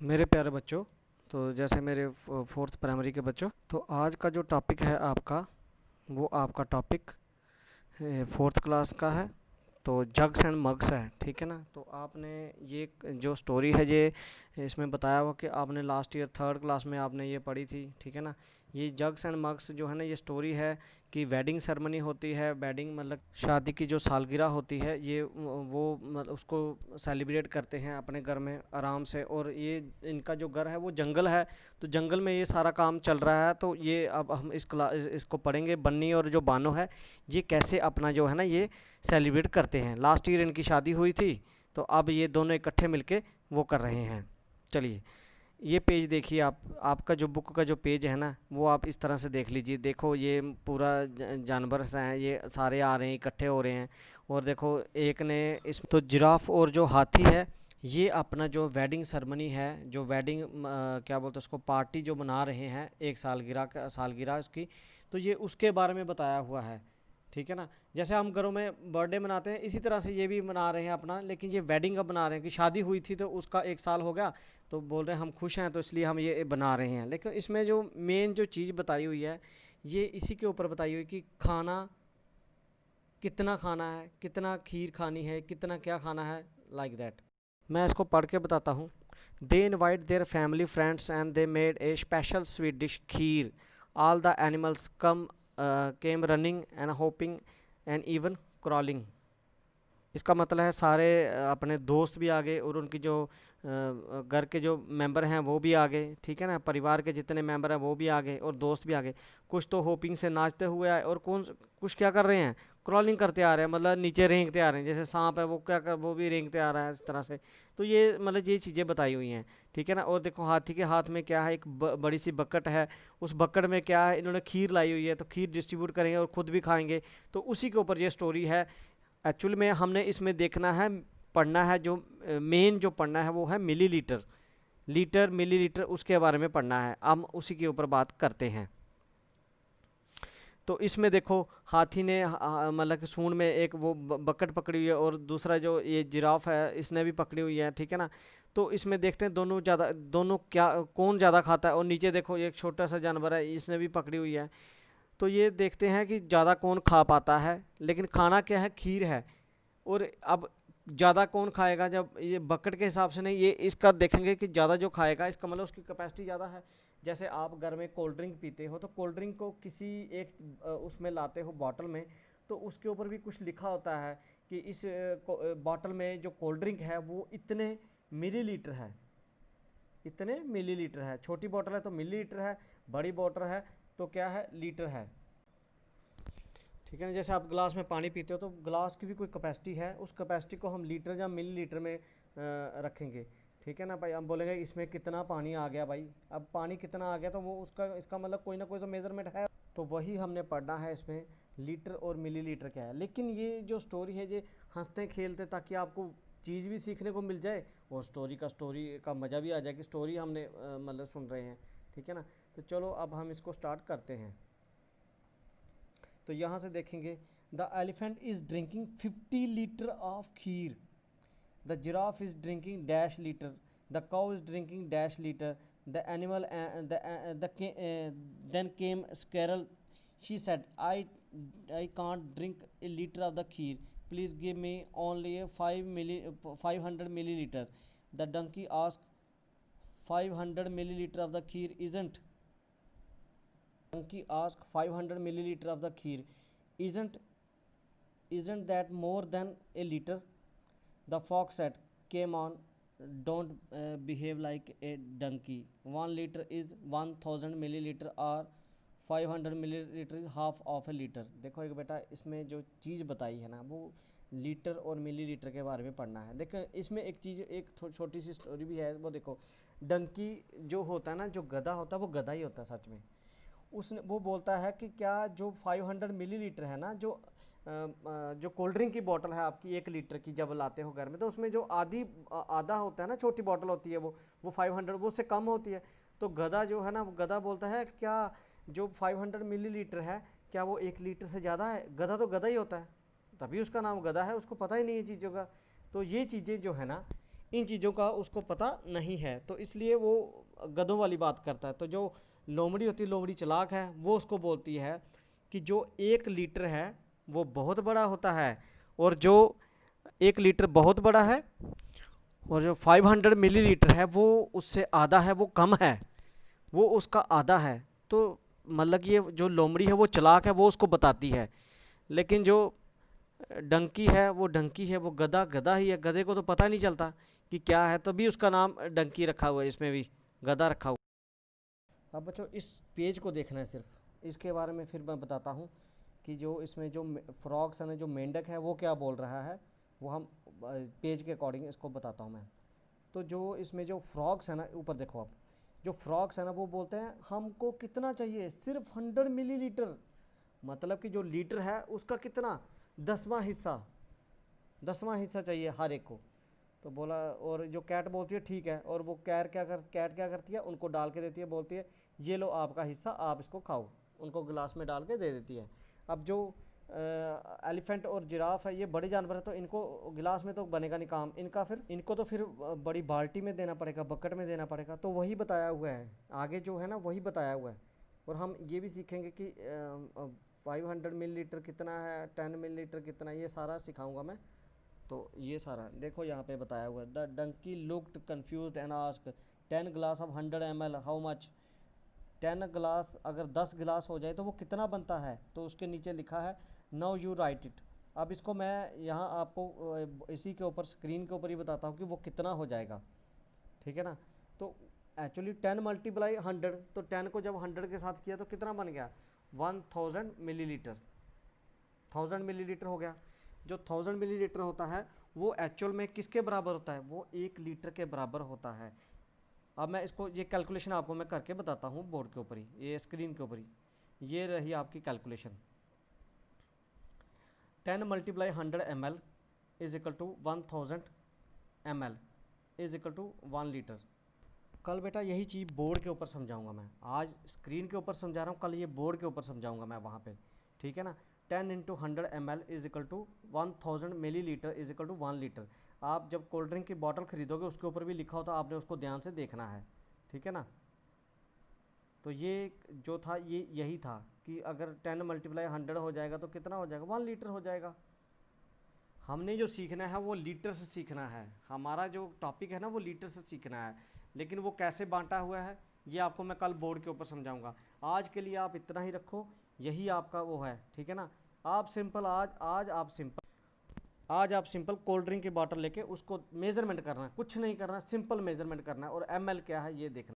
मेरे प्यारे बच्चों, तो जैसे मेरे फोर्थ प्राइमरी के बच्चों, तो आज का जो टॉपिक है आपका, वो आपका टॉपिक फोर्थ क्लास का है। तो जग्स एंड मग्स है, ठीक है ना। तो आपने ये जो स्टोरी है, ये इसमें बताया हुआ कि आपने लास्ट ईयर थर्ड क्लास में आपने ये पढ़ी थी, ठीक है ना। ये जग्स एंड मग्स जो है ना, ये स्टोरी है कि वेडिंग सेरेमनी होती है। वेडिंग मतलब शादी की जो सालगिरह होती है, ये वो मतलब उसको सेलिब्रेट करते हैं अपने घर में आराम से। और ये इनका जो घर है वो जंगल है, तो जंगल में ये सारा काम चल रहा है। तो ये अब हम इसको पढ़ेंगे, बन्नी और जो बानो है, ये कैसे अपना जो है ना ये सेलिब्रेट करते हैं। लास्ट ईयर इनकी शादी हुई थी, तो अब ये दोनों इकट्ठे मिलके वो कर रहे हैं। चलिए, ये पेज देखिए आप। आपका जो बुक का जो पेज है ना, वो आप इस तरह से देख लीजिए। देखो ये पूरा जानवर से हैं, ये सारे आ रहे हैं, इकट्ठे हो रहे हैं। और देखो एक ने इस तो जिराफ और जो हाथी है, ये अपना जो वेडिंग सेरेमनी है, जो वेडिंग क्या बोलते हैं उसको, पार्टी जो मना रहे हैं, एक सालगिरह उसकी, तो ये उसके बारे में बताया हुआ है, ठीक है ना। जैसे हम घरों में बर्थडे मनाते हैं, इसी तरह से ये भी मना रहे हैं अपना, लेकिन ये वेडिंग अब बना रहे हैं कि शादी हुई थी तो उसका एक साल हो गया, तो बोल रहे हैं हम खुश हैं, तो इसलिए हम ये बना रहे हैं। लेकिन इसमें जो मेन जो चीज़ बताई हुई है, ये इसी के ऊपर बताई हुई कि खाना कितना खाना है, कितना खीर खानी है, कितना क्या खाना है, लाइक दैट। मैं इसको पढ़ के बताता हूँ। They invite their family friends and they made a special sweet dish kheer. All the animals come came running and hopping and even crawling. इसका मतलब है सारे अपने दोस्त भी आ गए, और उनकी जो घर के जो मेंबर हैं वो भी आ गए, ठीक है ना। परिवार के जितने मेंबर हैं वो भी आ गए और दोस्त भी आ गए। कुछ तो होपिंग से नाचते हुए आए, और कुछ क्या कर रहे हैं, क्रॉलिंग करते आ रहे हैं, मतलब नीचे रेंगते आ रहे हैं। जैसे सांप है, वो क्या कर, वो भी रेंगते आ रहा है इस तरह से। तो ये मतलब ये चीज़ें बताई हुई हैं, ठीक है ना। और देखो हाथी के हाथ में क्या है, एक बड़ी सी बकेट है। उस बकेट में क्या है, इन्होंने खीर लाई हुई है, तो खीर डिस्ट्रीब्यूट करेंगे और खुद भी खाएंगे। तो उसी के ऊपर ये स्टोरी है। एक्चुअल में हमने इसमें देखना है, पढ़ना है, जो मेन जो पढ़ना है वो है मिलीलीटर। लीटर मिलीलीटर उसके बारे में पढ़ना है, हम उसी के ऊपर बात करते हैं। तो इसमें देखो, हाथी ने मतलब कि सूंड में एक वो बकेट पकड़ी हुई है, और दूसरा जो ये जिराफ है इसने भी पकड़ी हुई है, ठीक है ना। तो इसमें देखते हैं दोनों क्या कौन ज़्यादा खाता है। और नीचे देखो एक छोटा सा जानवर है, इसने भी पकड़ी हुई है। तो ये देखते हैं कि ज़्यादा कौन खा पाता है। लेकिन खाना क्या है, खीर है। और अब ज़्यादा कौन खाएगा, जब ये बकेट के हिसाब से नहीं, ये इसका देखेंगे कि ज़्यादा जो खाएगा, इसका मतलब उसकी कैपेसिटी ज़्यादा है। जैसे आप घर में कोल्ड ड्रिंक पीते हो, तो कोल्ड ड्रिंक को किसी एक उसमें लाते हो बॉटल में, तो उसके ऊपर भी कुछ लिखा होता है कि इस बॉटल में जो कोल्ड ड्रिंक है वो इतने मिलीलीटर है। इतने मिलीलीटर है, छोटी बोतल है तो मिलीलीटर है, बड़ी बोतल है तो क्या है, लीटर है, ठीक है ना। जैसे आप ग्लास में पानी पीते हो, तो ग्लास की भी कोई कैपेसिटी है, उस कैपेसिटी को हम लीटर या मिलीलीटर में रखेंगे, ठीक है ना भाई। हम बोलेंगे इसमें कितना पानी आ गया भाई, अब पानी कितना आ गया, तो वो उसका इसका मतलब कोई ना कोई तो मेजरमेंट है। तो वही हमने पढ़ना है इसमें, लीटर और मिलीलीटर क्या है। लेकिन ये जो स्टोरी है, ये हंसते खेलते, ताकि आपको चीज़ भी सीखने को मिल जाए, और स्टोरी का मज़ा भी आ जाए कि स्टोरी हमने मतलब सुन रहे हैं, ठीक है ना। तो चलो अब हम इसको स्टार्ट करते हैं। तो यहाँ से देखेंगे, the elephant is drinking 50 litre of kheer, the giraffe is drinking dash litre, the cow is drinking dash litre, the animal then came squirrel. She said, I can't drink a liter of the kheer. Please give me only a 500 milliliter. The donkey asked, 500 milliliter of the kheer isn't. Donkey asked, 500 milliliter of the kheer isn't isn't that more than a liter? The fox said, came on, don't behave like a donkey. 1 liter is 1000 milliliter, or 500 milliliter is half of a liter. देखो एक बेटा, इसमें जो चीज़ बताई है ना, वो litre और मिलीलीटर के बारे में पढ़ना है। लेकिन इसमें एक चीज़, एक छोटी सी स्टोरी भी है, वो देखो। डंकी जो होता है ना, जो गधा होता है, वो गधा ही होता है सच में। उसने वो बोलता है कि क्या जो 500 मिलीलीटर है ना, जो कोल्ड ड्रिंक की बोतल है आपकी 1 लीटर की, जब लाते हो घर में, तो उसमें जो आधा होता है ना, छोटी बोतल होती है, वो 500, वो उससे कम होती है। तो गधा जो है ना, वो गधा बोलता है क्या जो 500 मिलीलीटर है, क्या वो 1 लीटर से ज़्यादा है। गधा तो गधा ही होता है, तभी उसका नाम गधा है, उसको पता ही नहीं है चीज़ों का। तो ये चीज़ें जो है ना, इन चीज़ों का उसको पता नहीं है, तो इसलिए वो गधों वाली बात करता है। तो जो लोमड़ी होती है, लोमड़ी चालाक है, वो उसको बोलती है कि जो 1 लीटर है वो बहुत बड़ा होता है, और जो 1 लीटर बहुत बड़ा है, और जो 500 मिलीलीटर है वो उससे आधा है, वो कम है, वो उसका आधा है। तो मतलब कि ये जो लोमड़ी है वो चालाक है, वो उसको बताती है। लेकिन जो डंकी है वो डंकी है, वो गधा गधा ही है, गधे को तो पता नहीं चलता कि क्या है, तभी उसका नाम डंकी रखा हुआ है, इसमें भी गधा रखा हुआ है। अब बच्चों इस पेज को देखना है सिर्फ, इसके बारे में फिर मैं बताता हूँ कि जो इसमें जो फ्रॉग्स है ना, जो मेंढक है वो क्या बोल रहा है, वो हम पेज के अकॉर्डिंग इसको बताता हूँ मैं। तो जो इसमें जो फ्रॉग्स है ना, ऊपर देखो आप, जो फ्रॉग्स है ना वो बोलते हैं हमको कितना चाहिए, सिर्फ 100 मिलीलीटर, मतलब कि जो लीटर है उसका कितना, 10वां हिस्सा, 10वां हिस्सा चाहिए हर एक को। तो बोला, और जो कैट बोलती है ठीक है, और वो कैट क्या करती है, उनको डाल के देती है, बोलती है ये लो आपका हिस्सा, आप इसको खाओ, उनको गिलास में डाल के दे देती है। अब जो एलिफेंट और जिराफ है, ये बड़े जानवर है, तो इनको गिलास में तो बनेगा नहीं काम इनका, फिर इनको तो फिर बड़ी बाल्टी में देना पड़ेगा, बकेट में देना पड़ेगा। तो वही बताया हुआ है आगे जो है ना, वही बताया हुआ है। और हम ये भी सीखेंगे कि 500 मिलीलीटर कितना है, 10 मिलीलीटर कितना है, ये सारा सिखाऊंगा मैं। तो ये सारा देखो यहाँ पे बताया हुआ है, the donkey looked confused and asked 10 glass of 100 ml how much. 10 glass, अगर 10 गिलास हो जाए तो वो कितना बनता है, तो उसके नीचे लिखा है नाउ यू राइट इट। अब इसको मैं यहाँ आपको इसी के ऊपर, स्क्रीन के ऊपर ही बताता हूँ कि वो कितना हो जाएगा, ठीक है ना। तो एक्चुअली 10 × 100, तो 10 को जब 100 के साथ किया तो कितना बन गया, 1000 मिलीलीटर, 1000 मिलीलीटर हो गया। जो 1000 मिलीलीटर होता है वो एक्चुअल में किसके बराबर होता है, वो 1 लीटर के बराबर होता है। अब मैं इसको ये कैलकुलेशन आपको मैं करके बताता हूँ बोर्ड के ऊपर ही, ये स्क्रीन के ऊपर ही, ये रही आपकी calculation. 10 × 100 ml is equal to 1000 ml is equal to 1 litre. कल बेटा यही चीज़ बोर्ड के ऊपर समझाऊंगा मैं, आज स्क्रीन के ऊपर समझा रहा हूँ, कल ये बोर्ड के ऊपर समझाऊंगा मैं वहाँ पे, ठीक है ना। 10 × 100 ml is equal to 1000 millilitre is equal to 1 litre. आप जब कोल्ड ड्रिंक की बॉटल खरीदोगे उसके ऊपर भी लिखा होता है, आपने उसको ध्यान से देखना है, ठीक है ना। तो ये जो था ये यही था कि अगर 10 × 100 हो जाएगा तो कितना हो जाएगा, 1 लीटर हो जाएगा। हमने जो सीखना है वो लीटर से सीखना है, हमारा जो टॉपिक है ना वो लीटर से सीखना है, लेकिन वो कैसे बांटा हुआ है ये आपको मैं कल बोर्ड के ऊपर समझाऊंगा। आज के लिए आप इतना ही रखो, यही आपका वो है, ठीक है ना। आप सिंपल आज आप सिंपल कोल्ड ड्रिंक की बॉटल लेके उसको मेजरमेंट करना है, कुछ नहीं करना, सिंपल मेजरमेंट करना है, और एमएल क्या है ये देखना।